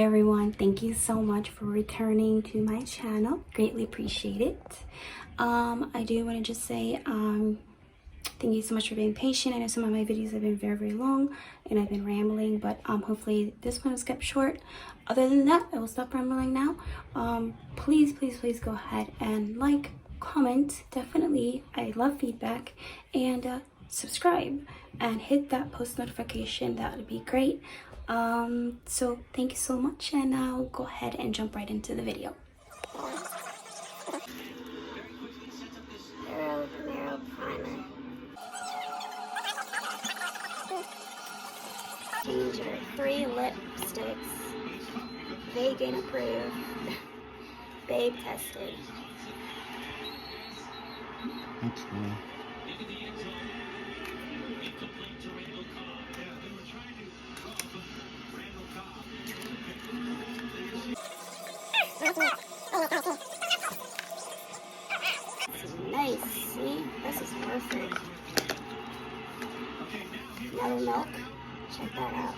everyone, thank you so much for returning to my channel. Greatly appreciate it. I do want to just say thank you so much for being patient. I know some of my videos have been very long and I've been rambling, but hopefully this one was kept short. Other than that, I will stop rambling now. Please go ahead and like, comment, definitely, I love feedback, and subscribe and hit that post notification. That would be great. So thank you so much, and I'll go ahead and jump right into the video. Mirror primer. Changer. 3 lipsticks. Vegan approved. Babe tested. That's cool. Nice, see? This is perfect. Another milk. Check that out.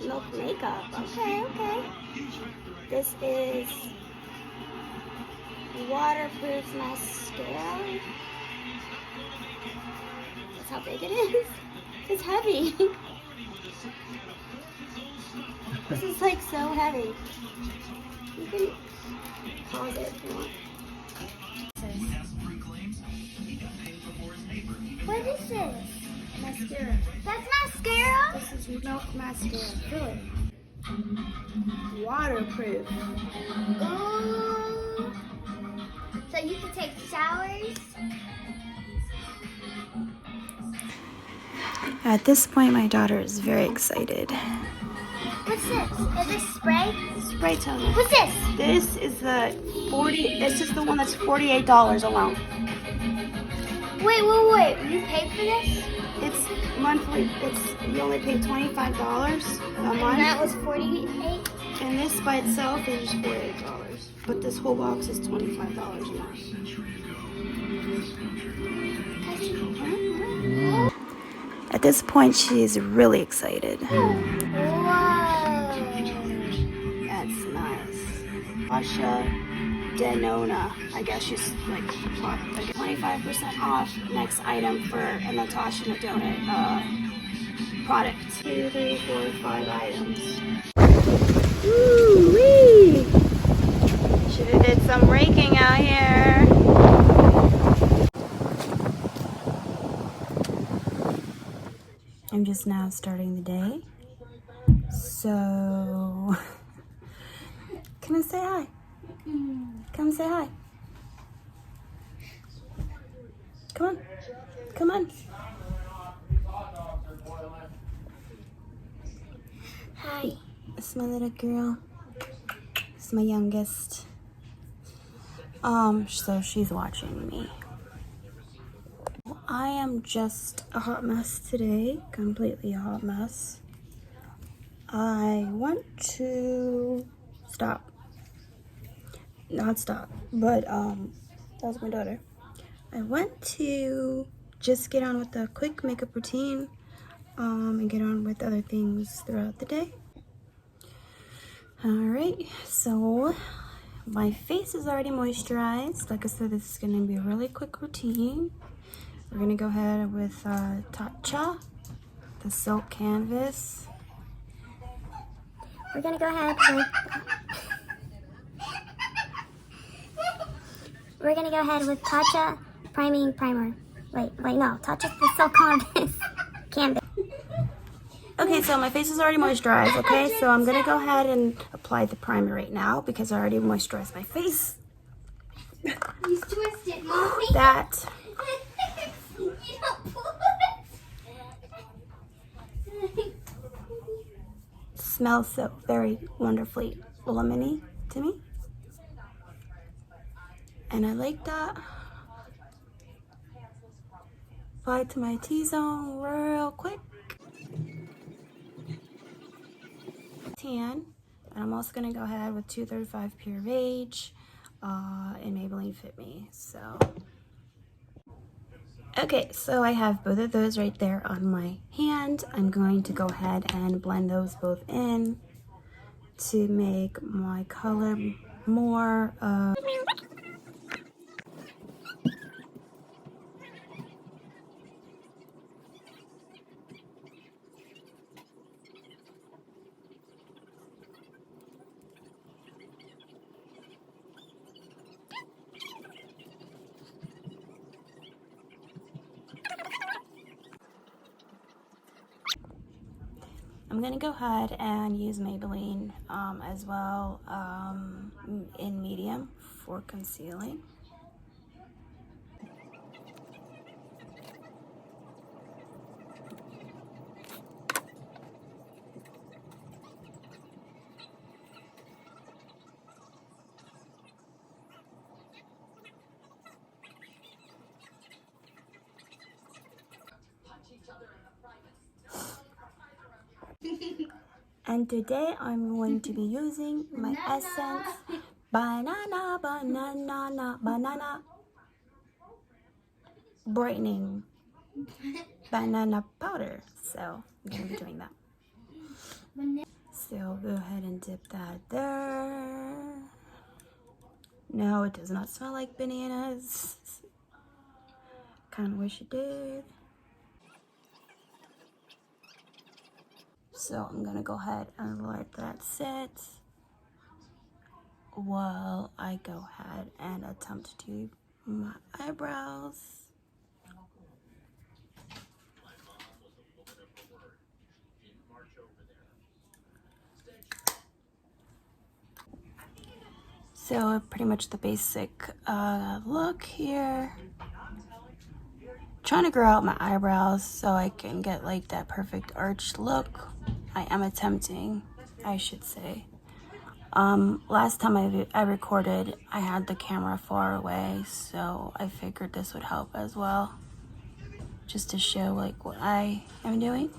Milk makeup. Okay. This is waterproof mascara. That's how big it is. It's heavy. This is like so heavy. You can pause it if you want. What is this? Mascara. That's mascara? This is milk mascara. Really? Waterproof. Ooh. So you can take showers? At this point, my daughter is very excited. What's this? Is this spray? Spray toner. What's this? This is this is the one that's $48 alone. Wait. You paid for this? It's monthly. You only pay $25 a month. And that was $48? And this by itself is just $48. But this whole box is $25 now. At this point, she's really excited. Whoa. That's nice. Asha Denona. I guess she's like 25% off. Next item for a Natasha Denona product. 2, 3, 4, 5 items. Woo-wee! Should have did some raking out here. I'm just now starting the day. So, come and say hi. Come say hi. Come on. Hi. This is my little girl. This is my youngest. So she's watching me. I am just a hot mess today. Completely a hot mess. I want to not stop, but that was my daughter. I want to just get on with a quick makeup routine and get on with other things throughout the day. Alright, so my face is already moisturized. Like I said, this is going to be a really quick routine. We're going to go ahead with Tatcha, the Silk Canvas. We're gonna go ahead with Tatcha Priming Primer. Wait, no. Tatcha's the Silk Canvas. Okay, so my face is already moisturized, okay? So I'm going to go ahead and apply the primer right now because I already moisturized my face. You twisted, Mommy. That. You don't pull it. Smells so very wonderfully lemony to me. And I like that. Apply it to my T-zone real quick. Tan. And I'm also going to go ahead with 235 Pure Rage and Maybelline Fit Me. So, okay, so I have both of those right there on my hand. I'm going to go ahead and blend those both in. to make my color more I'm gonna go ahead and use Maybelline as well in medium for concealing. And today I'm going to be using my Essence Banana Brightening Banana Powder. So I'm going to be doing that. So go ahead and dip that there. No, it does not smell like bananas. Kind of wish it did. So I'm gonna go ahead and let that sit while I go ahead and attempt to do my eyebrows. So pretty much the basic look here. Trying to grow out my eyebrows so I can get like that perfect arched look. I am attempting, I should say. Last time I recorded, I had the camera far away, so I figured this would help as well, just to show like what I am doing.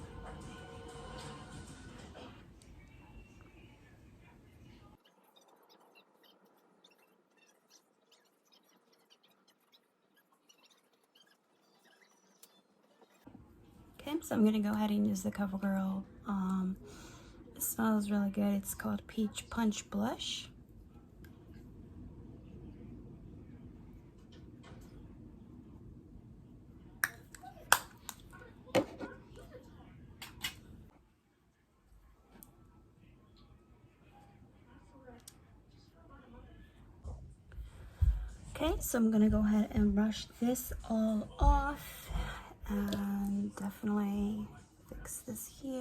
Okay, so I'm gonna go ahead and use the CoverGirl. It smells really good. It's called Peach Punch Blush. Okay, so I'm gonna go ahead and brush this all off and definitely fix this here.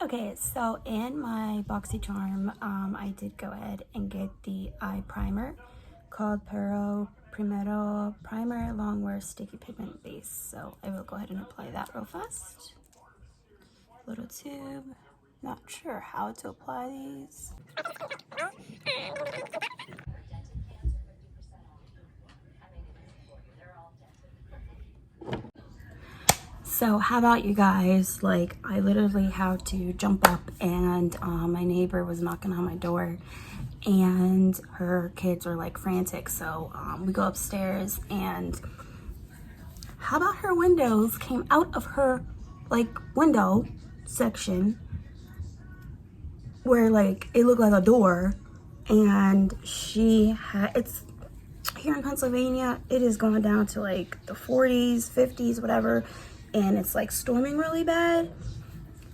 Okay, so in my Boxycharm, I did go ahead and get the eye primer called Primero Primer Longwear Sticky Pigment Base. So I will go ahead and apply that real fast. Little tube. Not sure how to apply these. So how about you guys? Like, I literally had to jump up and my neighbor was knocking on my door and her kids were like frantic. So we go upstairs and how about her windows came out of her like window section where like it looked like a door, and she had, it's here in Pennsylvania, it is going down to like the 40s, 50s, whatever, and it's like storming really bad.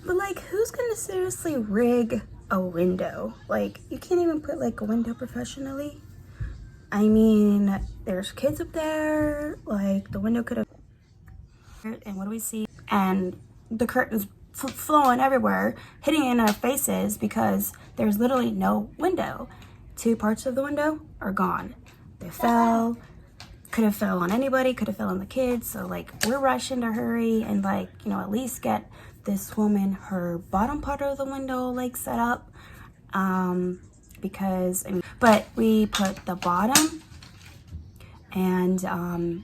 But like, who's gonna seriously rig a window? Like, you can't even put like a window professionally. I mean, there's kids up there, like the window could have, and what do we see? And the curtains flowing everywhere, hitting in our faces because there's literally no window. Two parts of the window are gone. They fell, could have fell on anybody, could have fell on the kids. So like, we're rushing to hurry and like, you know, at least get this woman her bottom part of the window like set up, because I mean, but we put the bottom, and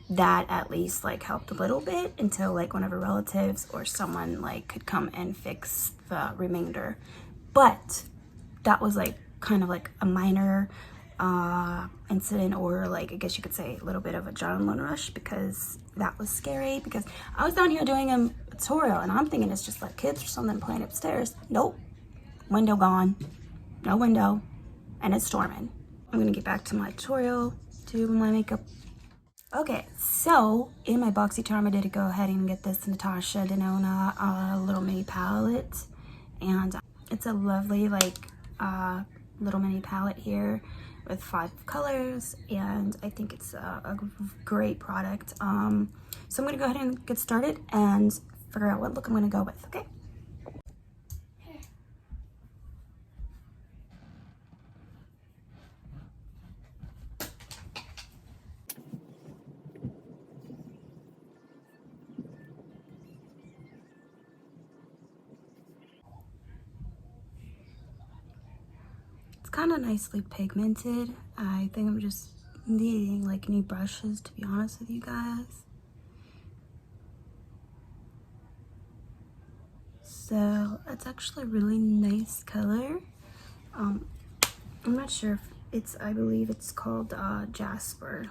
that at least like helped a little bit until like one of her relatives or someone like could come and fix the remainder. But that was like kind of like a minor incident, or like I guess you could say a little bit of a adrenaline rush, because that was scary. Because I was down here doing a tutorial and I'm thinking it's just like kids or something playing upstairs. Nope, window gone, no window, and it's storming. I'm gonna get back to my tutorial, do my makeup. Okay, so in my Boxycharm I did go ahead and get this Natasha Denona little mini palette, and it's a lovely like little mini palette here with 5 colors, and I think it's a great product. So I'm gonna go ahead and get started and figure out what look I'm gonna go with. Okay. Kind of nicely pigmented. I think I'm just needing like new brushes, to be honest with you guys. So it's actually a really nice color. I'm not sure if it's, I believe it's called Jasper,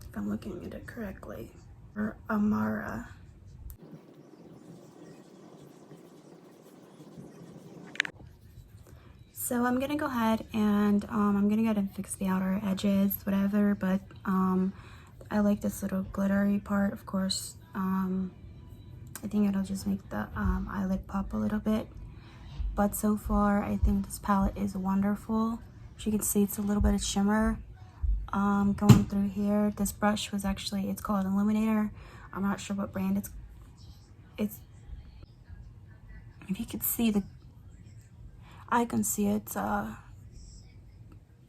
if I'm looking at it correctly, or Amara. So I'm gonna go ahead and I'm gonna go ahead and fix the outer edges, whatever, but I like this little glittery part, of course. I think it'll just make the eyelid pop a little bit. But so far, I think this palette is wonderful. As you can see, it's a little bit of shimmer going through here. This brush was actually, it's called Illuminator. I'm not sure what brand it's, if you could see the, I can see it's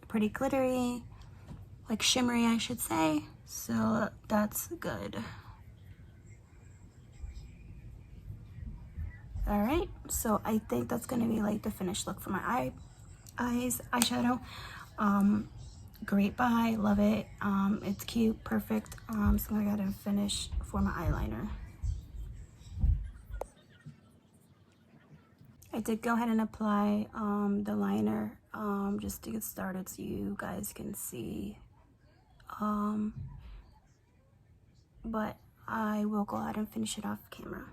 pretty glittery, like shimmery, I should say. So that's good. All right, so I think that's gonna be like the finished look for my eyeshadow. Great buy, love it. It's cute, perfect. So I'm gonna go ahead and finish for my eyeliner. I did go ahead and apply the liner just to get started so you guys can see. But I will go ahead and finish it off camera.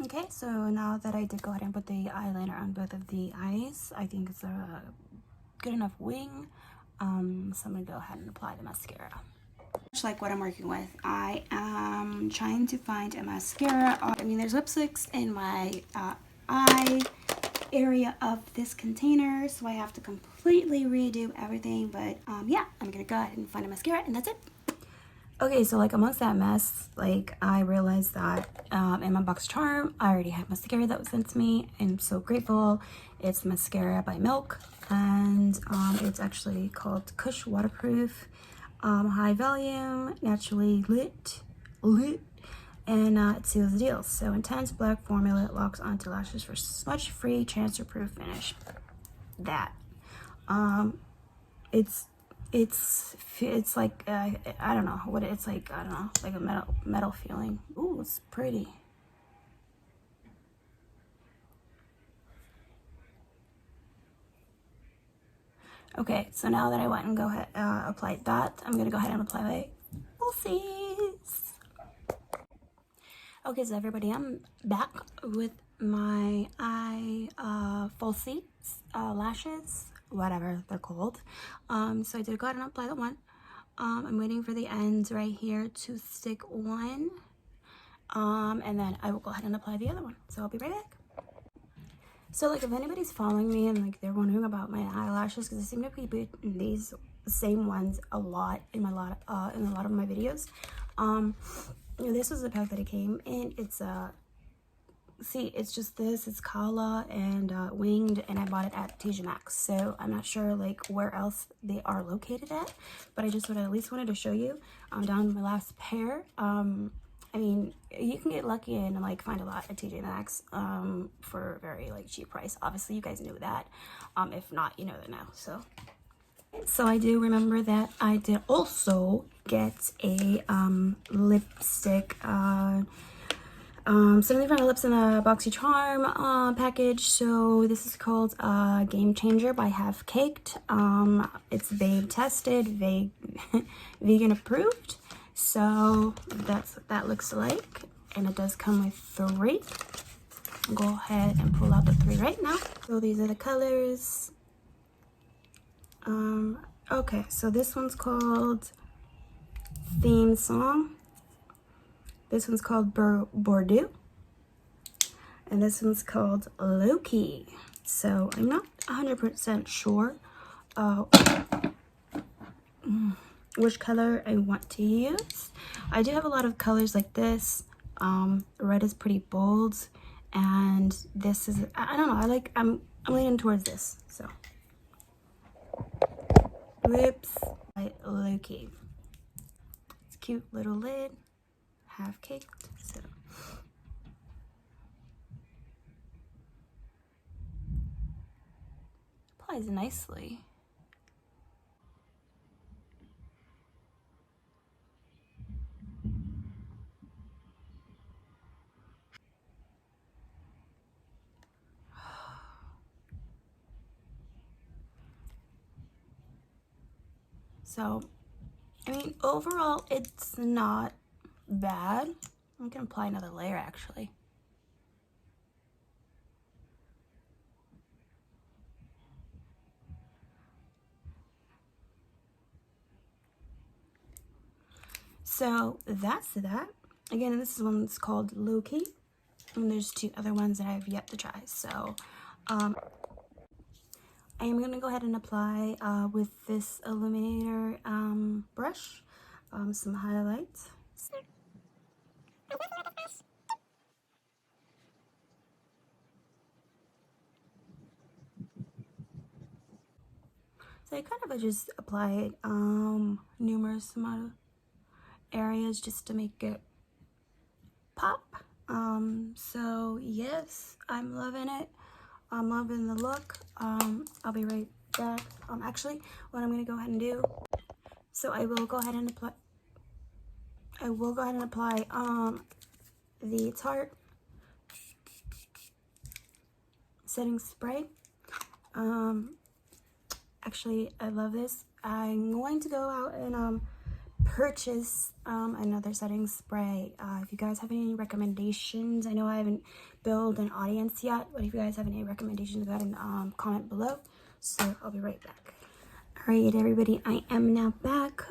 Okay, so now that I did go ahead and put the eyeliner on both of the eyes, I think it's a good enough wing. So I'm gonna go ahead and apply the mascara. Much like what I'm working with, I am trying to find a mascara. I mean, there's lipsticks in my eye area of this container, so I have to completely redo everything. But yeah, I'm gonna go ahead and find a mascara, and that's it. Okay, so like amongst that mess, like I realized that in my Boxycharm, I already had mascara that was sent to me. I'm so grateful. It's mascara by Milk, and it's actually called Kush Waterproof, High Volume, Naturally Lit, and it seals the deal. So intense black formula locks onto lashes for smudge-free, transfer-proof finish. That, it's like I don't know what it's like. I don't know, like a metal feeling. Ooh, it's pretty. Okay, so now that I went and applied that, I'm gonna go ahead and apply my falsies. Okay, so everybody, I'm back with my falsies, lashes, whatever they're called. So I did go ahead and apply that one. I'm waiting for the ends right here to stick on, and then I will go ahead and apply the other one. So I'll be right back. So like if anybody's following me and like they're wondering about my eyelashes, because I seem to be putting these same ones a lot in a lot of my videos. This was the pack that it came in. It's see, it's just this, it's Kala and Winged, and I bought it at TJ Maxx. So I'm not sure like where else they are located at, but I just at least wanted to show you. Down my last pair. I mean, you can get lucky and like find a lot at TJ Maxx for a very like cheap price. Obviously you guys knew that. If not, you know that now. So I do remember that I did also get a lipstick Something for my lips in a Boxycharm package. So this is called Game Changer by Half Caked. It's babe tested, vegan approved. So that's what that looks like, and it does come with 3. I'll go ahead and pull out the 3 right now. So these are the colors. Okay, so this one's called Theme Song. This one's called Bordeaux. And this one's called Low-Key. So I'm not 100% sure which color I want to use. I do have a lot of colors like this. Red is pretty bold, and this is, I don't know, I'm leaning towards this. So lips by Low-Key. It's a cute little lid, half caked. So applies nicely. So, I mean, overall, it's not bad. I'm gonna apply another layer actually. So that's that. Again, this is one that's called Low-Key, and there's 2 other ones that I have yet to try. So I am gonna go ahead and apply with this illuminator brush some highlights. So I kind of just applied numerous amount of areas just to make it pop. So yes, I'm loving it. I'm loving the look. I'll be right back. Actually, what I'm gonna go ahead and do, so I will go ahead and apply the Tarte setting spray. Actually, I love this. I'm going to go out and purchase another setting spray. If you guys have any recommendations, I know I haven't built an audience yet, but if you guys have any recommendations, go ahead and comment below. So I'll be right back. All right, everybody, I am now back.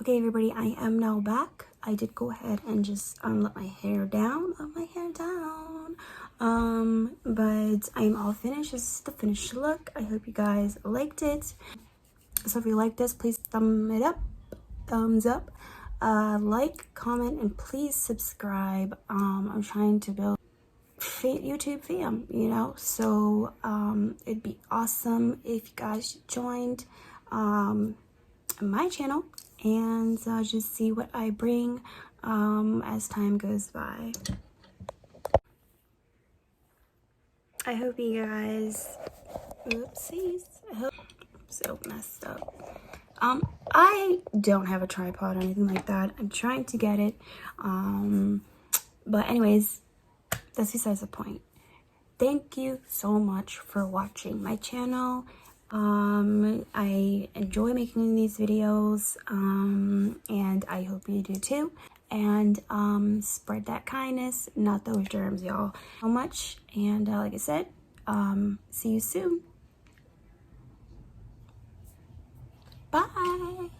Okay, everybody, I am now back. I did go ahead and just let my hair down, but I'm all finished. This is the finished look. I hope you guys liked it. So if you like this, please thumbs up, like, comment, and please subscribe. I'm trying to build YouTube fam, you know, so it'd be awesome if you guys joined my channel and just see what I bring as time goes by. I hope you guys, oopsies, I hope I'm so messed up. I don't have a tripod or anything like that. I'm trying to get it, but anyways, that's besides the point. Thank you so much for watching my channel. I enjoy making these videos, and I hope you do too. And spread that kindness, not those germs, y'all. So much, and like I said, see you soon. Bye.